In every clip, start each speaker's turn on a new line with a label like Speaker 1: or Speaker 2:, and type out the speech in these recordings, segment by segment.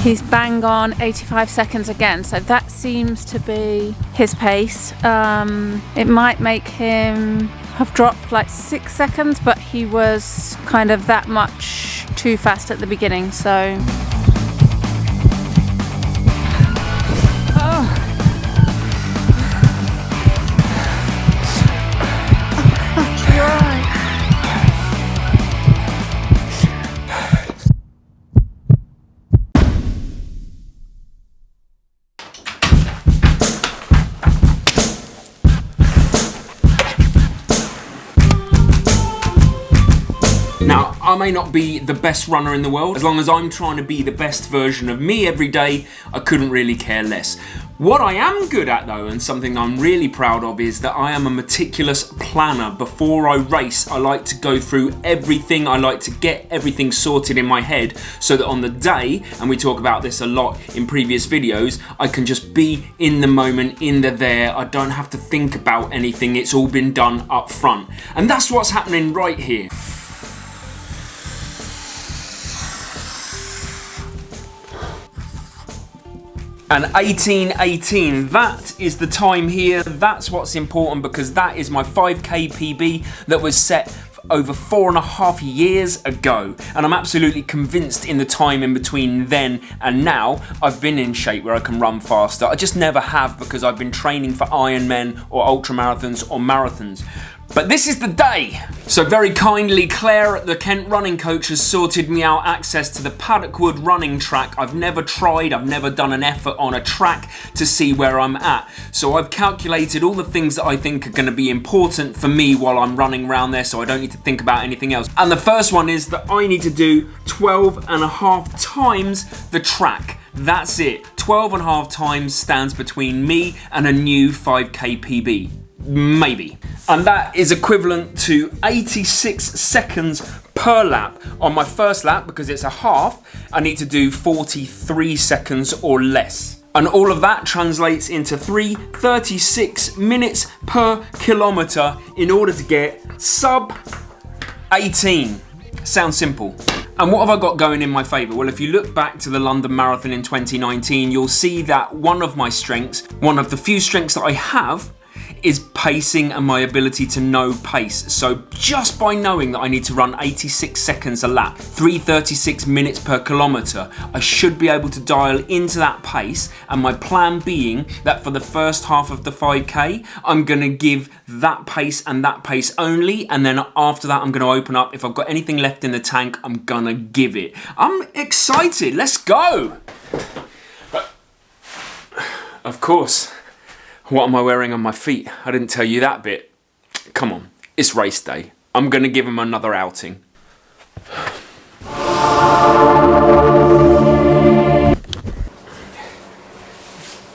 Speaker 1: He's bang on 85 seconds again, so that seems to be his pace. It might make him have dropped like 6 seconds, but he was kind of that much too fast at the beginning, so...
Speaker 2: Now, I may not be the best runner in the world. As long as I'm trying to be the best version of me every day, I couldn't really care less. What I am good at though, and something I'm really proud of, is that I am a meticulous planner. Before I race, I like to go through everything. I like to get everything sorted in my head so that on the day, and we talk about this a lot in previous videos, I can just be in the moment, in the there. I don't have to think about anything. It's all been done up front. And that's what's happening right here. And 18:18, that is the time here. That's what's important, because that is my 5k PB that was set over 4.5 years ago, and I'm absolutely convinced in the time in between then and now I've been in shape where I can run faster. I just never have, because I've been training for Ironmen or ultramarathons or marathons. But this is the day. So very kindly, Claire at the Kent running coach has sorted me out access to the Paddock Wood running track. I've never tried, I've never done an effort on a track to see where I'm at. So I've calculated all the things that I think are going to be important for me while I'm running around there, so I don't need to think about anything else. And the first one is that I need to do 12.5 times the track. That's it. 12.5 times stands between me and a new 5k PB. Maybe. And that is equivalent to 86 seconds per lap. On my first lap, because it's a half, I need to do 43 seconds or less. And all of that translates into 3:36 minutes per kilometre in order to get sub 18. Sounds simple. And what have I got going in my favour? Well, if you look back to the London Marathon in 2019, you'll see that one of my strengths, one of the few strengths that I have, is pacing and my ability to know pace. So just by knowing that I need to run 86 seconds a lap, 3:36 minutes per kilometre, I should be able to dial into that pace. And my plan being that for the first half of the 5k, I'm going to give that pace and that pace only. And then after that, I'm going to open up. If I've got anything left in the tank, I'm going to give it. I'm excited. Let's go. But, of course, what am I wearing on my feet? I didn't tell you that bit. Come on, it's race day. I'm gonna give him another outing.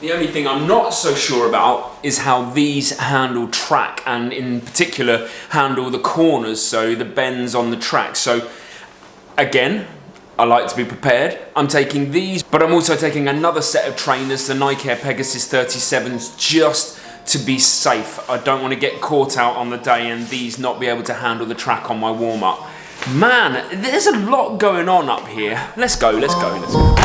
Speaker 2: The only thing I'm not so sure about is how these handle track, and in particular handle the corners, so the bends on the track. So again, I like to be prepared. I'm taking these, but I'm also taking another set of trainers, the Nike Air Pegasus 37s, just to be safe. I don't want to get caught out on the day and these not be able to handle the track on my warm-up. Man, there's a lot going on up here. Let's go, let's go, let's go.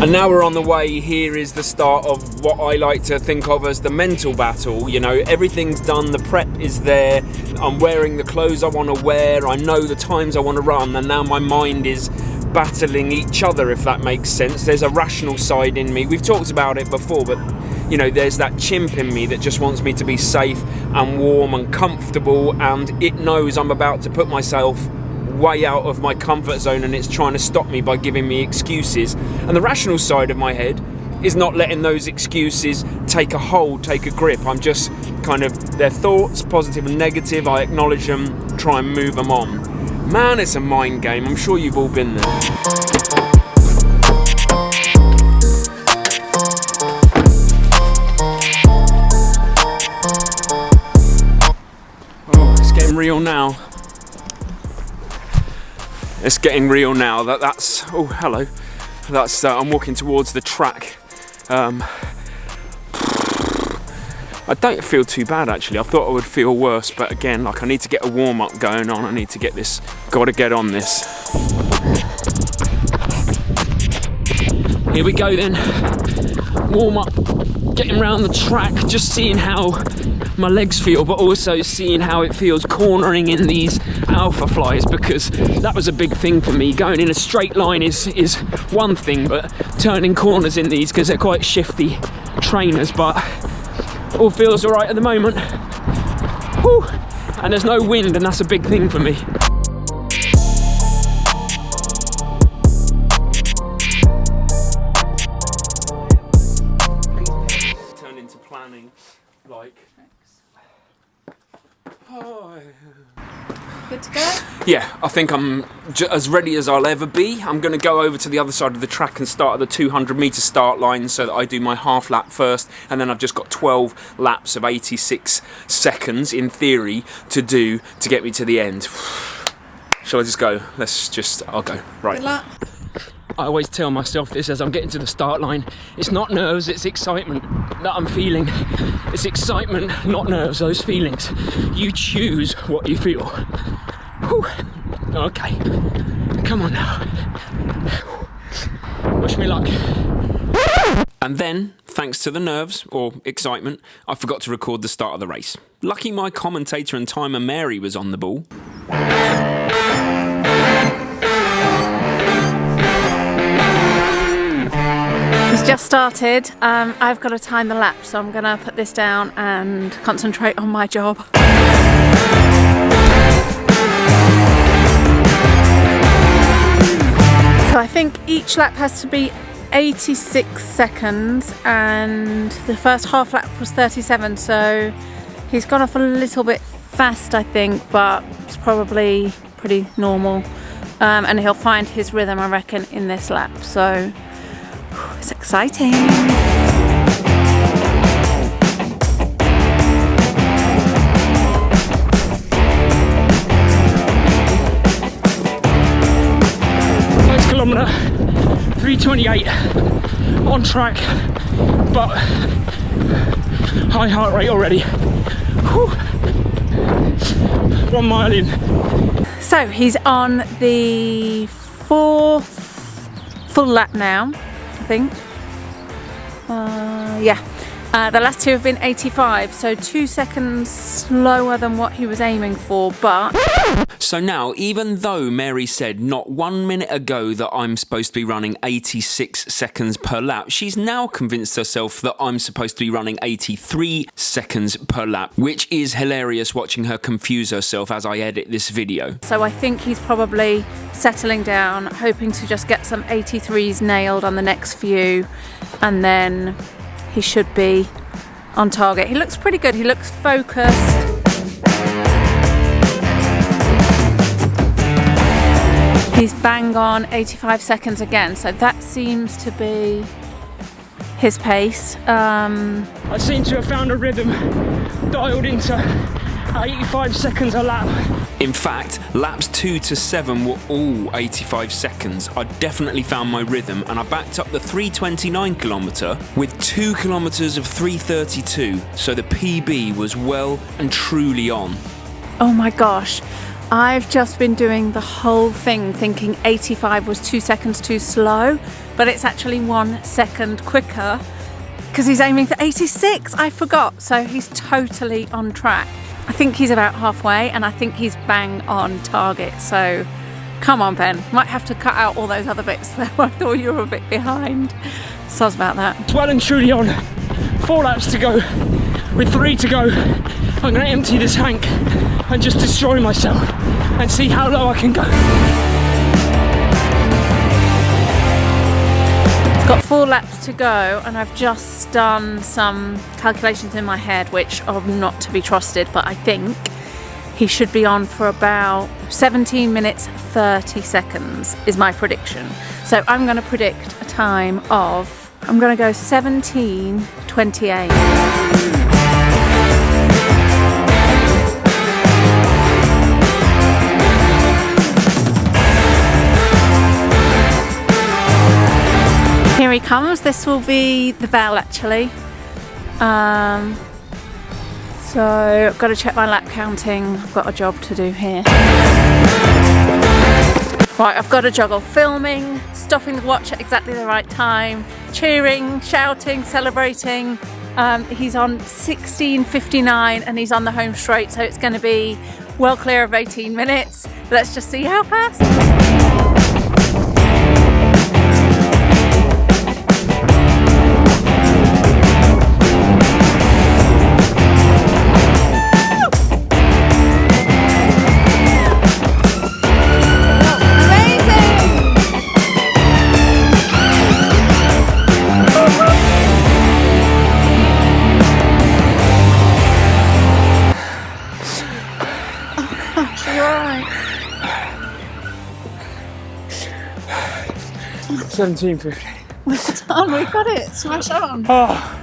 Speaker 2: And now we're on the way. Here is the start of what I like to think of as the mental battle. You know, everything's done, the prep is there, I'm wearing the clothes I want to wear, I know the times I want to run, and now my mind is battling each other, if that makes sense. There's a rational side in me. We've talked about it before, but you know, there's that chimp in me that just wants me to be safe and warm and comfortable, and it knows I'm about to put myself way out of my comfort zone, and it's trying to stop me by giving me excuses. And the rational side of my head is not letting those excuses take a hold, take a grip. I'm just kind of, their thoughts, positive and negative, I acknowledge them, try and move them on. Man, it's a mind game. I'm sure you've all been there. Oh, it's getting real now. It's getting real now. That's oh, hello. That's I'm walking towards the track. I don't feel too bad actually. I thought I would feel worse, but again, like I need to get a warm-up going on. I need to get this, gotta get on this. Here we go then. Warm up, getting around the track, just seeing how my legs feel, but also seeing how it feels cornering in these alpha flies, because that was a big thing for me. Going in a straight line is one thing, but turning corners in these, because they're quite shifty trainers, but all feels all right at the moment. Whew. And there's no wind, and that's a big thing for me. Turn into planning, like. Oh.
Speaker 1: Good to go?
Speaker 2: Yeah, I think I'm as ready as I'll ever be. I'm going to go over to the other side of the track and start at the 200-metre start line so that I do my half lap first, and then I've just got 12 laps of 86 seconds in theory to do to get me to the end. Shall I just go? I'll go. Right.
Speaker 1: Good luck.
Speaker 2: I always tell myself this as I'm getting to the start line. It's not nerves, it's excitement that I'm feeling. It's excitement, not nerves, those feelings. You choose what you feel. Whew. Okay, come on now. Wish me luck. And then, thanks to the nerves, or excitement, I forgot to record the start of the race. Lucky my commentator and timer Mary was on the ball.
Speaker 1: It's just started. I've got to time the lap, so I'm going to put this down and concentrate on my job. So I think each lap has to be 86 seconds, and the first half lap was 37, so he's gone off a little bit fast, I think, but it's probably pretty normal. And he'll find his rhythm, I reckon, in this lap. So it's exciting. First kilometre, 3:28, on track, but high heart rate already. Whew. 1 mile in. So he's on the 4th full lap now, I think. Yeah. The last two have been 85, so 2 seconds slower than what he was aiming for, but...
Speaker 2: So now, even though Mary said not 1 minute ago that I'm supposed to be running 86 seconds per lap, she's now convinced herself that I'm supposed to be running 83 seconds per lap, which is hilarious watching her confuse herself as I edit this video.
Speaker 1: So I think he's probably settling down, hoping to just get some 83s nailed on the next few, and then he should be on target. He looks pretty good, he looks focused. He's bang on 85 seconds again, so that seems to be his pace. I seem to have found a rhythm, dialed into 85 seconds a lap.
Speaker 2: In fact, laps 2 to 7 were all 85 seconds. I definitely found my rhythm, and I backed up the 3:29 kilometre with 2 kilometres of 3:32, so the PB was well and truly on.
Speaker 1: Oh my gosh, I've just been doing the whole thing thinking 85 was 2 seconds too slow, but it's actually 1 second quicker because he's aiming for 86. I forgot, so he's totally on track. I think he's about halfway, and I think he's bang on target, so come on, Ben. Might have to cut out all those other bits there where I thought you were a bit behind. Soz about that.
Speaker 2: It's well and truly on. 4 laps to go, with 3 to go. I'm going to empty this tank and just destroy myself and see how low I can go.
Speaker 1: It's got 4 laps to go, and I've just done some calculations in my head which are not to be trusted, but I think he should be on for about 17 minutes 30 seconds is my prediction. So I'm going to predict a time of, I'm going to go 17:28. Here he comes. This will be the bell actually. So I've got to check my lap counting. I've got a job to do here. Right, I've got to juggle filming, stopping the watch at exactly the right time, cheering, shouting, celebrating. He's on 16:59 and he's on the home straight, so it's going to be well clear of 18 minutes. Let's just see how fast. Right.
Speaker 3: 17:15.
Speaker 1: We're done, we got it. Smash on.
Speaker 3: Oh.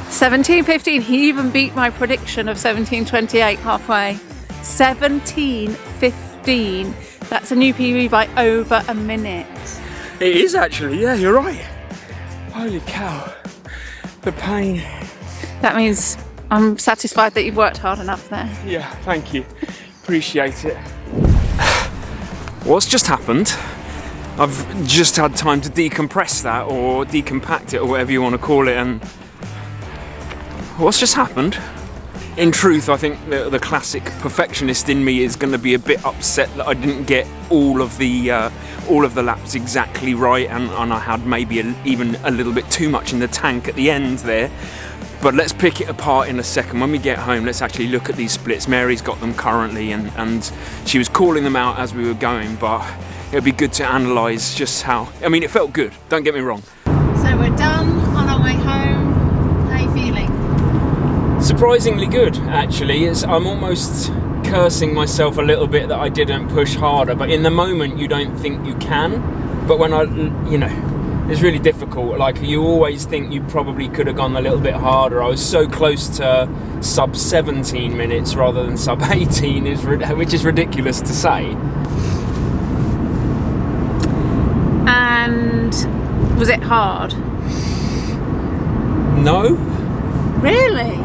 Speaker 1: 17:15. He even beat my prediction of 17:28 halfway. 17:15. That's a new PB by over a minute.
Speaker 3: It is actually, yeah, you're right. Holy cow. The pain.
Speaker 1: That means I'm satisfied that you've worked hard enough there.
Speaker 3: Yeah, thank you. Appreciate it.
Speaker 2: What's just happened? I've just had time to decompress that or decompact it or whatever you want to call it, and what's just happened? In truth, I think the classic perfectionist in me is going to be a bit upset that I didn't get all of the laps exactly right, and I had maybe even a little bit too much in the tank at the end there. But let's pick it apart in a second. When we get home, let's actually look at these splits. Mary's got them currently, and she was calling them out as we were going, but it'd be good to analyse just how, I mean, it felt good, don't get me wrong.
Speaker 1: So we're done, on our way home. How are you feeling?
Speaker 2: Surprisingly good, actually. I'm almost cursing myself a little bit that I didn't push harder, but in the moment you don't think you can. But when it's really difficult. Like, you always think you probably could have gone a little bit harder. I was so close to sub 17 minutes rather than sub 18, which is ridiculous to say.
Speaker 1: And was it hard?
Speaker 2: No.
Speaker 1: Really?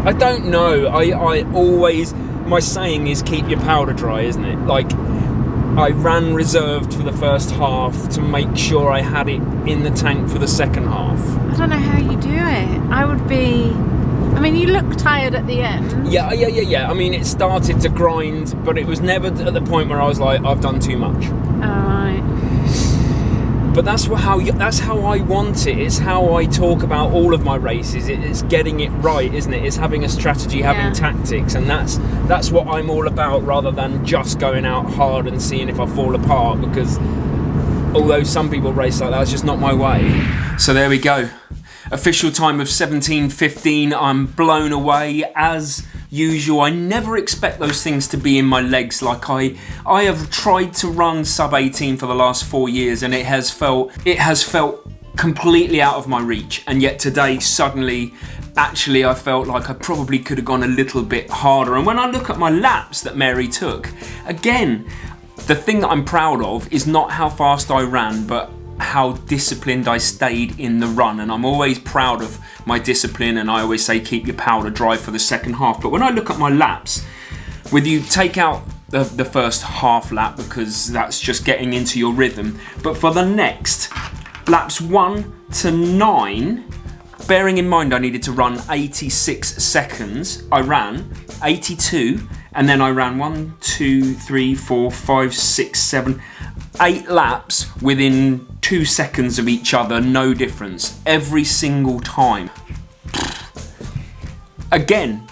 Speaker 2: I don't know. I always, my saying is keep your powder dry, isn't it? Like, I ran reserved for the first half to make sure I had it in the tank for the second half.
Speaker 1: I don't know how you do it. I would be... I mean, you look tired at the end.
Speaker 2: Yeah. I mean, it started to grind, but it was never at the point where I was like, I've done too much.
Speaker 1: Alright.
Speaker 2: But that's how I want it. It's how I talk about all of my races. It's getting it right, isn't it? It's having a strategy, having tactics, and that's what I'm all about, rather than just going out hard and seeing if I fall apart. Because although some people race like that, it's just not my way. So there we go. Official time of 17:15. I'm blown away as usual. I never expect those things to be in my legs. Like, I have tried to run sub 18 for the last 4 years, and it has felt completely out of my reach. And yet today, suddenly, actually, I felt like I probably could have gone a little bit harder. And when I look at my laps that Mary took, again, the thing that I'm proud of is not how fast I ran, but how disciplined I stayed in the run. And I'm always proud of my discipline, and I always say keep your powder dry for the second half. But when I look at my laps, with you take out the first half lap, because that's just getting into your rhythm, but for the next laps 1 to 9, bearing in mind I needed to run 86 seconds, I ran 82, and then I ran 1, 2, 3, 4, 5, 6, 7, 8 laps within 2 seconds of each other, no difference, every single time. Again,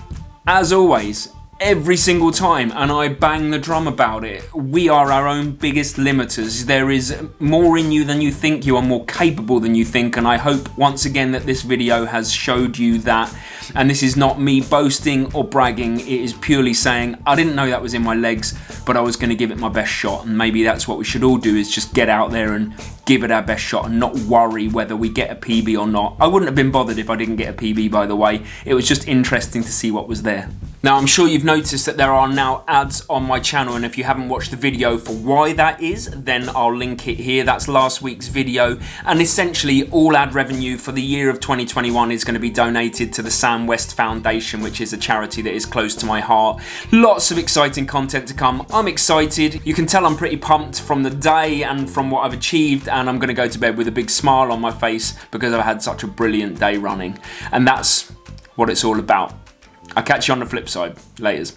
Speaker 2: as always, every single time, and I bang the drum about it. We are our own biggest limiters. There is more in you than you think. You are more capable than you think, and I hope once again that this video has showed you that. And this is not me boasting or bragging, it is purely saying I didn't know that was in my legs, but I was going to give it my best shot. And maybe that's what we should all do, is just get out there and give it our best shot and not worry whether we get a PB or not. I wouldn't have been bothered if I didn't get a PB, by the way. It was just interesting to see what was there. Now, I'm sure you've noticed that there are now ads on my channel, and if you haven't watched the video for why that is, then I'll link it here. That's last week's video, and essentially all ad revenue for the year of 2021 is going to be donated to the Sam West Foundation, which is a charity that is close to my heart. Lots of exciting content to come. I'm excited. You can tell I'm pretty pumped from the day and from what I've achieved, and I'm going to go to bed with a big smile on my face because I've had such a brilliant day running, and that's what it's all about. I'll catch you on the flip side. Laters.